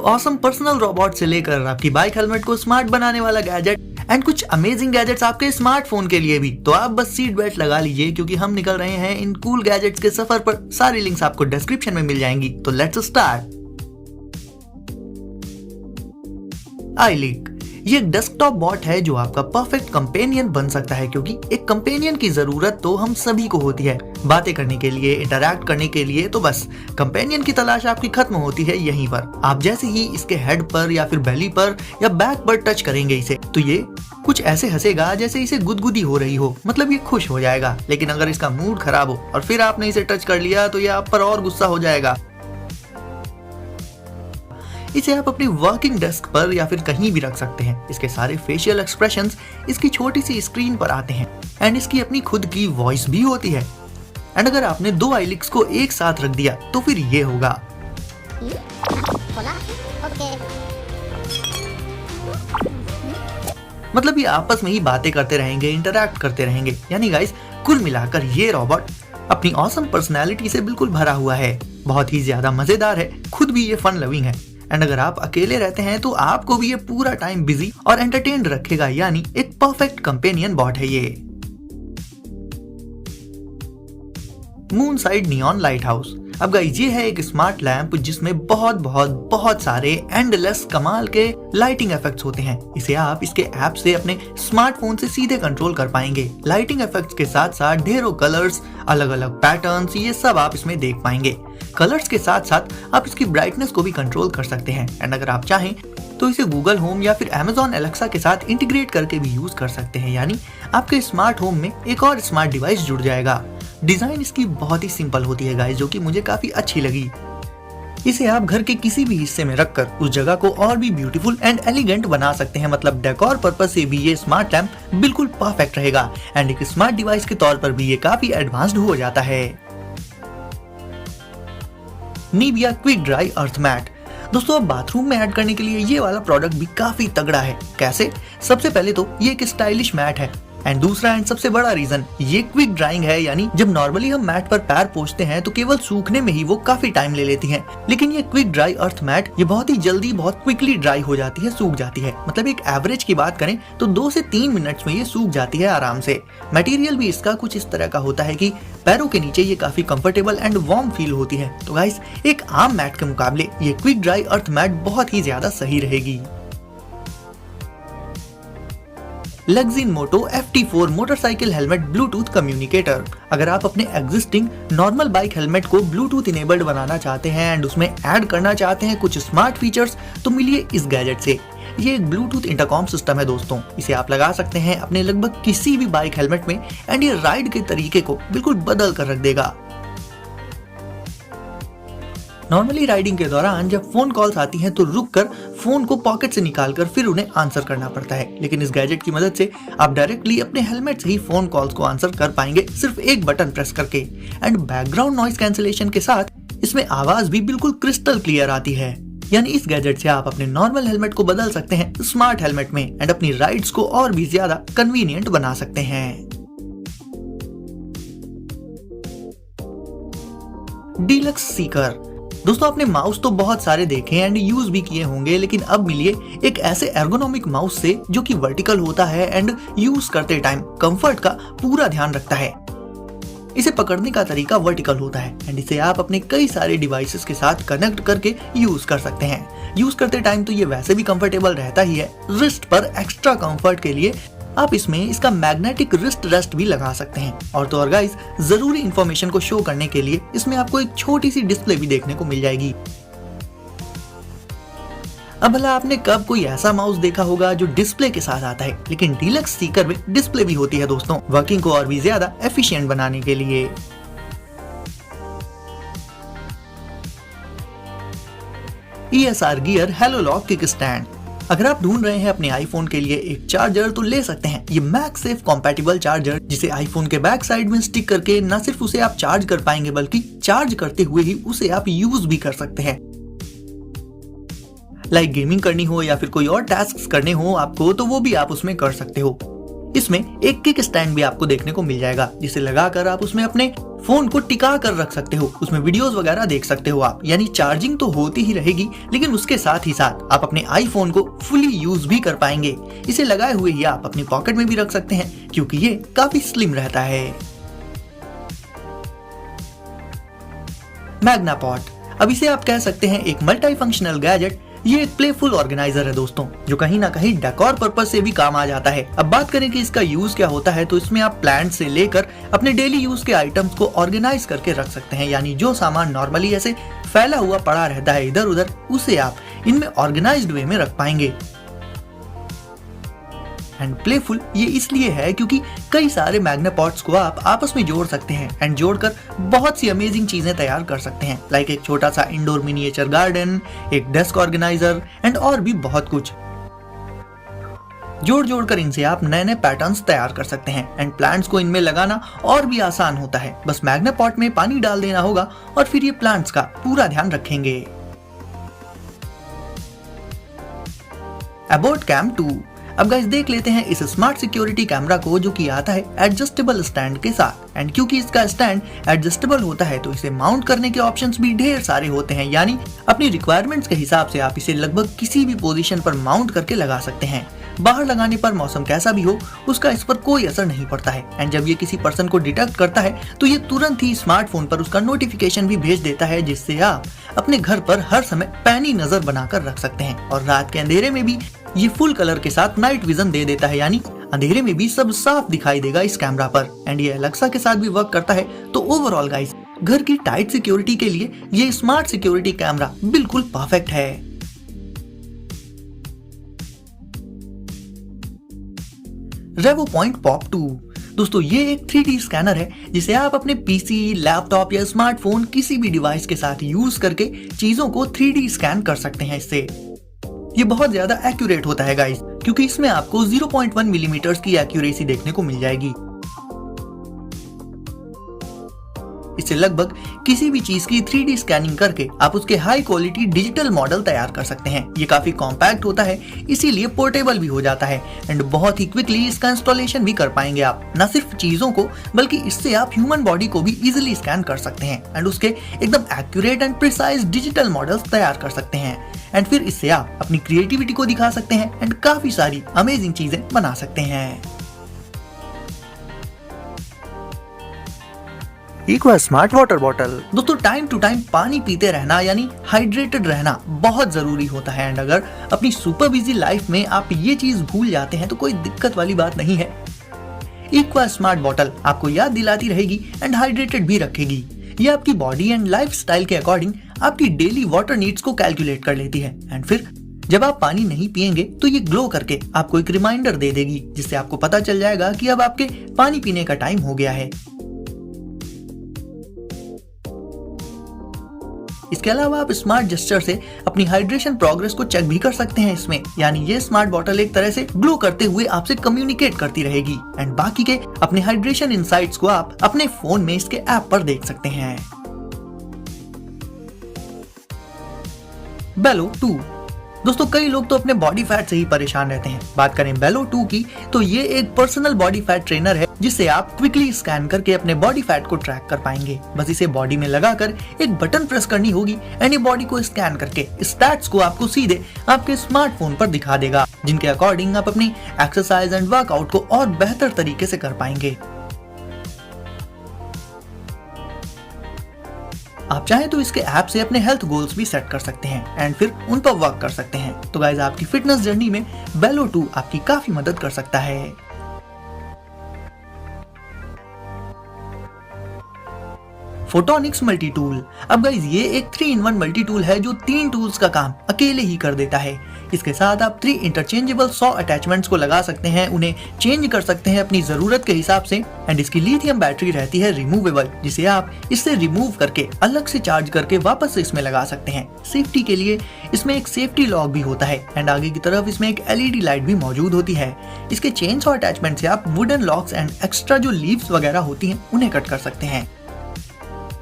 एक awesome personal robot से लेकर आपकी बाइक हेलमेट को स्मार्ट बनाने वाला गैजेट एंड कुछ अमेजिंग गैजेट्स आपके स्मार्टफोन के लिए भी। तो आप बस सीट बेल्ट लगा लीजिए क्योंकि हम निकल रहे हैं इन कूल गैजेट्स के सफर पर। सारी लिंक्स आपको डिस्क्रिप्शन में मिल जाएंगी। तो लेट्स स्टार्ट। iLeak ये एक डेस्कटॉप बॉट है जो आपका परफेक्ट कंपेनियन बन सकता है, क्योंकि एक कंपेनियन की जरूरत तो हम सभी को होती है, बातें करने के लिए, इंटरैक्ट करने के लिए। तो बस कंपेनियन की तलाश आपकी खत्म होती है यहीं पर। आप जैसे ही इसके हेड पर या फिर बेली पर या बैक पर टच करेंगे इसे, तो ये कुछ ऐसे हंसेगा जैसे इसे गुदगुदी हो रही हो, मतलब ये खुश हो जाएगा। लेकिन अगर इसका मूड खराब हो और फिर आपने इसे टच कर लिया तो ये आप पर और गुस्सा हो जाएगा। इसे आप अपनी वर्किंग डेस्क पर या फिर कहीं भी रख सकते हैं। इसके सारे फेशियल एक्सप्रेशंस इसकी छोटी सी स्क्रीन पर आते हैं एंड इसकी अपनी खुद की वॉइस भी होती है। एंड अगर आपने दो iLeaks को एक साथ रख दिया तो फिर ये होगा। मतलब ये आपस में ही बातें करते रहेंगे, इंटरैक्ट करते रहेंगे। यानी गाइस कुल मिलाकर ये रोबोट अपनी ऑसम पर्सनैलिटी से बिल्कुल भरा हुआ है, बहुत ही ज्यादा मजेदार है, खुद भी ये फन लविंग है। एंड अगर आप अकेले रहते हैं तो आपको भी ये पूरा टाइम बिजी और एंटरटेन्ड रखेगा। यानी एक परफेक्ट कंपेनियन बॉट है ये। Moon side neon light house. अब गाइस ये है एक स्मार्ट लैंप जिसमें बहुत सारे एंडलेस कमाल के लाइटिंग इफेक्ट्स होते हैं। इसे आप इसके ऐप से अपने स्मार्टफोन से सीधे कंट्रोल कर पाएंगे। लाइटिंग इफेक्ट्स के साथ साथ ढेरों कलर्स, अलग अलग पैटर्न्स, ये सब आप इसमें देख पाएंगे। कलर्स के साथ साथ आप इसकी ब्राइटनेस को भी कंट्रोल कर सकते हैं। एंड अगर आप चाहें तो इसे गूगल होम या फिर अमेजॉन एलेक्सा के साथ इंटीग्रेट करके भी यूज कर सकते हैं। यानी आपके स्मार्ट होम में एक और स्मार्ट डिवाइस जुड़ जाएगा। डिजाइन इसकी बहुत ही सिंपल होती है गाइस, जो कि मुझे काफी अच्छी लगी। इसे आप घर के किसी भी हिस्से में रखकर उस जगह को और भी ब्यूटीफुल एंड एलिगेंट बना सकते हैं। मतलब डेकोर पर्पस से भी ये स्मार्ट लैंप बिल्कुल परफेक्ट रहेगा एंड एक स्मार्ट डिवाइस के तौर पर भी ये काफी एडवांस्ड हो जाता है। निविया क्विक ड्राई अर्थ मैट। दोस्तों अब बाथरूम में ऐड करने के लिए ये वाला प्रोडक्ट भी काफी तगड़ा है। कैसे? सबसे पहले तो ये एक स्टाइलिश मैट है एंड दूसरा एंड सबसे बड़ा रीजन ये क्विक ड्राइंग है। यानी जब नॉर्मली हम मैट पर पैर पोंछते हैं तो केवल सूखने में ही वो काफी टाइम ले लेती हैं, लेकिन ये क्विक ड्राई अर्थ मैट ये बहुत ही जल्दी, बहुत क्विकली ड्राई हो जाती है, सूख जाती है। मतलब एक एवरेज की बात करें तो 2 से 3 मिनट्स में ये सूख जाती है आराम से। मटेरियल भी इसका कुछ इस तरह का होता है कि पैरों के नीचे ये काफी कंफर्टेबल एंड वार्म फील होती है। तो गाइस एक आम मैट के मुकाबले ये क्विक ड्राई अर्थ मैट बहुत ही ज्यादा सही रहेगी। लग्जिन मोटो FT4 motorcycle helmet Bluetooth communicator. अगर आप अपने एग्जिस्टिंग नॉर्मल बाइक हेलमेट को ब्लूटूथ इनेबल्ड बनाना चाहते हैं एंड उसमें ऐड करना चाहते हैं कुछ स्मार्ट फीचर्स, तो मिलिए इस गैजेट से। ये एक ब्लूटूथ इंटरकॉम सिस्टम है दोस्तों। इसे आप लगा सकते हैं अपने लगभग किसी भी बाइक हेलमेट में एंड ये राइड के तरीके को बिल्कुल बदल कर रख देगा। नॉर्मली राइडिंग के दौरान जब फोन कॉल्स आती हैं तो रुककर फोन को पॉकेट से निकालकर फिर उन्हें आंसर करना पड़ता है, लेकिन इस गैजेट की मदद से आप डायरेक्टली अपने हेलमेट से ही फोन कॉल्स को आंसर कर पाएंगे सिर्फ एक बटन प्रेस करके। एंड बैकग्राउंड नॉइस कैंसिलेशन के साथ इसमें आवाज भी बिल्कुल क्रिस्टल क्लियर आती है। यानी इस गैजेट से आप अपने नॉर्मल हेलमेट को बदल सकते हैं स्मार्ट हेलमेट में एंड अपनी राइड्स को और भी ज्यादा कन्वीनियंट बना सकते हैं। डीलक्स सीकर। दोस्तों आपने माउस तो बहुत सारे देखे एंड यूज भी किए होंगे, लेकिन अब मिलिए एक ऐसे एर्गोनॉमिक माउस से जो कि वर्टिकल होता है एंड यूज करते टाइम कंफर्ट का पूरा ध्यान रखता है। इसे पकड़ने का तरीका वर्टिकल होता है एंड इसे आप अपने कई सारे डिवाइसेस के साथ कनेक्ट करके यूज कर सकते हैं। यूज करते टाइम तो ये वैसे भी कंफर्टेबल रहता ही है। रिस्ट पर एक्स्ट्रा कंफर्ट के लिए आप इसमें इसका मैग्नेटिक रिस्ट रेस्ट भी लगा सकते हैं। और तो और गाइस जरूरी इंफॉर्मेशन को शो करने के लिए इसमें आपको एक छोटी सी डिस्प्ले भी देखने को मिल जाएगी। अब भला आपने कब कोई ऐसा माउस देखा होगा जो डिस्प्ले के साथ आता है, लेकिन डीलक्स सीकर में डिस्प्ले भी होती है दोस्तों, वर्किंग को और भी ज्यादा एफिशिएंट बनाने के लिए। ESR gear hello lock kick stand. अगर आप ढूंढ रहे हैं अपने आईफोन के लिए एक चार्जर तो ले सकते हैं ये मैगसेफ कॉम्पैटिबल चार्जर, जिसे आईफोन के बैक साइड में स्टिक करके न सिर्फ उसे आप चार्ज कर पाएंगे बल्कि चार्ज करते हुए ही उसे आप यूज भी कर सकते हैं। लाइक गेमिंग करनी हो या फिर कोई और टास्क करने हो आपको, तो वो भी आप उसमें कर सकते हो। इसमें एक किक स्टैंड भी आपको देखने को मिल जाएगा, जिसे लगाकर आप उसमें अपने फोन को टिका कर रख सकते हो। उसमें वीडियोस वगैरह देख सकते हो आप। यानी चार्जिंग तो होती ही रहेगी, लेकिन उसके साथ ही साथ आप अपने आईफोन को फुली यूज भी कर पाएंगे। इसे लगाए हुए ही आप अपनी पॉकेट में भी रख सकते हैं, क्योंकि ये काफी स्लिम रहता है। मैग्नापॉट, अब इसे आप कह सकते हैं एक मल्टी फंक्शनल गैजेट। ये एक प्लेफुल ऑर्गेनाइजर है दोस्तों, जो कहीं ना कहीं डेकोर पर्पस से भी काम आ जाता है। अब बात करें कि इसका यूज क्या होता है, तो इसमें आप प्लांट से लेकर अपने डेली यूज के आइटम्स को ऑर्गेनाइज करके रख सकते हैं। यानी जो सामान नॉर्मली ऐसे फैला हुआ पड़ा रहता है इधर उधर, उसे आप इनमें ऑर्गेनाइज्ड वे में रख पाएंगे। एंड प्लेफुल ये इसलिए है क्योंकि कई सारे मैग्नापॉट्स को आप आपस में जोड़ सकते हैं एंड जोड़कर बहुत सी अमेजिंग चीजें तैयार कर सकते हैं, लाइक एक छोटा सा इंडोर मिनिएचर गार्डन, एक डेस्क ऑर्गेनाइजर एंड और भी बहुत कुछ। जोड़ कर इनसे आप नए नए पैटर्न्स तैयार कर सकते हैं एंड प्लांट्स को इनमें लगाना और भी आसान होता है। बस मैग्नापॉट में पानी डाल देना होगा और फिर ये प्लांट्स का पूरा ध्यान रखेंगे। अबोट कैम 2, अब गाइस देख लेते हैं इस स्मार्ट सिक्योरिटी कैमरा को, जो कि आता है एडजस्टेबल स्टैंड के साथ। एंड क्योंकि इसका स्टैंड एडजस्टेबल होता है, तो इसे माउंट करने के ऑप्शंस भी ढेर सारे होते हैं। यानी अपनी रिक्वायरमेंट्स के हिसाब से आप इसे लगभग किसी भी पोजीशन पर माउंट करके लगा सकते हैं। बाहर लगाने पर मौसम कैसा भी हो, उसका इस पर कोई असर नहीं पड़ता है। एंड जब ये किसी पर्सन को डिटेक्ट करता है, तो ये तुरंत ही स्मार्टफोन पर उसका नोटिफिकेशन भी भेज देता है, जिससे आप अपने घर पर हर समय पैनी नजर बनाकर रख सकते हैं। और रात के अंधेरे में भी ये फुल कलर के साथ नाइट विजन दे देता है, यानी अंधेरे में भी सब साफ दिखाई देगा इस कैमरा पर। एंड ये अलेक्सा के साथ भी वर्क करता है। तो ओवरऑल गाइस, घर की टाइट सिक्योरिटी के लिए ये स्मार्ट सिक्योरिटी कैमरा बिल्कुल परफेक्ट है। रेवोपॉइंट पॉप 2, दोस्तों ये एक 3D स्कैनर है, जिसे आप अपने पीसी, लैपटॉप या स्मार्टफोन किसी भी डिवाइस के साथ यूज करके चीजों को 3D स्कैन कर सकते हैं। इससे ये बहुत ज्यादा एक्यूरेट होता है गाइस, क्योंकि इसमें आपको 0.1 मिलीमीटर की एक्यूरेसी देखने को मिल जाएगी। इससे लगभग किसी भी चीज की 3D स्कैनिंग करके आप उसके हाई क्वालिटी डिजिटल मॉडल तैयार कर सकते हैं। ये काफी कॉम्पैक्ट होता है, इसीलिए पोर्टेबल भी हो जाता है एंड बहुत ही क्विकली इसका इंस्टॉलेशन भी कर पाएंगे आप। न सिर्फ चीजों को, बल्कि इससे आप ह्यूमन बॉडी को भी इजिली स्कैन कर सकते हैं एंड उसके एकदम accurate and precise digital models तैयार कर सकते हैं। एंड फिर इससे आप अपनी क्रिएटिविटी को दिखा सकते हैं एंड काफी सारी अमेजिंग चीजें बना सकते हैं। इक्वा स्मार्ट वाटर बॉटल, दोस्तों टाइम टू टाइम पानी पीते रहना यानी हाइड्रेटेड रहना बहुत जरूरी होता है। एंड अगर अपनी सुपर बिजी लाइफ में आप ये चीज भूल जाते हैं, तो कोई दिक्कत वाली बात नहीं है। इक्वा स्मार्ट बॉटल आपको याद दिलाती रहेगी एंड हाइड्रेटेड भी रखेगी। ये आपकी बॉडी एंड लाइफ स्टाइल के अकॉर्डिंग आपकी डेली वाटर नीड्स को कैलकुलेट कर लेती है। एंड फिर जब आप पानी नहीं पिएंगे, तो ये ग्लो करके आपको एक रिमाइंडर दे देगी, जिससे आपको पता चल जाएगा कि अब आपके पानी पीने का टाइम हो गया है। इसके अलावा आप स्मार्ट जेस्चर से अपनी हाइड्रेशन प्रोग्रेस को चेक भी कर सकते हैं इसमें। यानी ये स्मार्ट बॉटल एक तरह से ग्लो करते हुए आपसे कम्युनिकेट करती रहेगी एंड बाकी के अपने हाइड्रेशन इनसाइट्स को आप अपने फोन में इसके ऐप पर देख सकते हैं। बेलो 2, दोस्तों कई लोग तो अपने बॉडी फैट से ही परेशान रहते हैं। बात करें बेलो 2 की, तो ये एक पर्सनल बॉडी फैट ट्रेनर है, जिससे आप क्विकली स्कैन करके अपने बॉडी फैट को ट्रैक कर पाएंगे। बस इसे बॉडी में लगाकर एक बटन प्रेस करनी होगी एंड ये बॉडी को स्कैन करके स्टैट्स को आपको सीधे आपके स्मार्टफोन पर दिखा देगा, जिनके अकॉर्डिंग आप अपनी एक्सरसाइज एंड वर्कआउट को और बेहतर तरीके से कर पाएंगे। आप चाहें तो इसके ऐप से अपने हेल्थ गोल्स भी सेट कर सकते हैं एंड फिर उन पर वर्क कर सकते हैं। तो गाइस, आपकी फिटनेस जर्नी में बेलो 2 आपकी काफी मदद कर सकता है। फोटोनिक्स मल्टी टूल, अब गाइस ये एक 3-in-1 मल्टी टूल है, जो 3 टूल्स का काम अकेले ही कर देता है। इसके साथ आप 3 इंटरचेंजेबल 100 अटैचमेंट्स को लगा सकते हैं, उन्हें चेंज कर सकते हैं अपनी जरूरत के हिसाब से। एंड इसकी लिथियम बैटरी रहती है रिमूवेबल, जिसे आप इससे रिमूव करके अलग से चार्ज करके वापस से इसमें लगा सकते हैं। सेफ्टी के लिए इसमें एक सेफ्टी लॉक भी होता है एंड आगे की तरफ इसमें एक LED लाइट भी मौजूद होती है। इसके चेन सॉ अटैचमेंट से आप वुडन लॉक्स एंड एक्स्ट्रा जो लीव्स वगैरह होती हैं, उन्हें कट कर सकते हैं।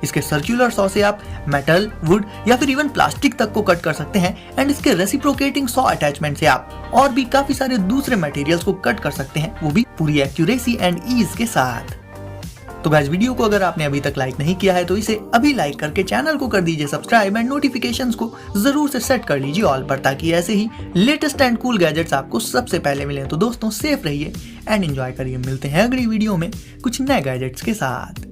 इसके सर्कुलर सॉ से आप मेटल, वुड या फिर इवन प्लास्टिक तक को कट कर सकते हैं एंड इसके रेसिप्रोकेटिंग सॉ अटैचमेंट से आप और भी काफी सारे दूसरे मटेरियल्स को कट कर सकते हैं, वो भी पूरी एक्यूरेसी एंड ईज के साथ। तो गाइस वीडियो को अगर आपने अभी तक लाइक नहीं किया है तो इसे अभी लाइक करके चैनल को कर दीजिए सब्सक्राइब एंड नोटिफिकेशंस को जरूर से सेट कर लीजिए ऑल पर, ताकि ऐसे ही लेटेस्ट एंड कूल गैजेट्स आपको सबसे पहले मिले। तो दोस्तों सेफ रहिए एंड एंजॉय करिए, मिलते हैं अगली वीडियो में कुछ नए गैजेट्स के साथ।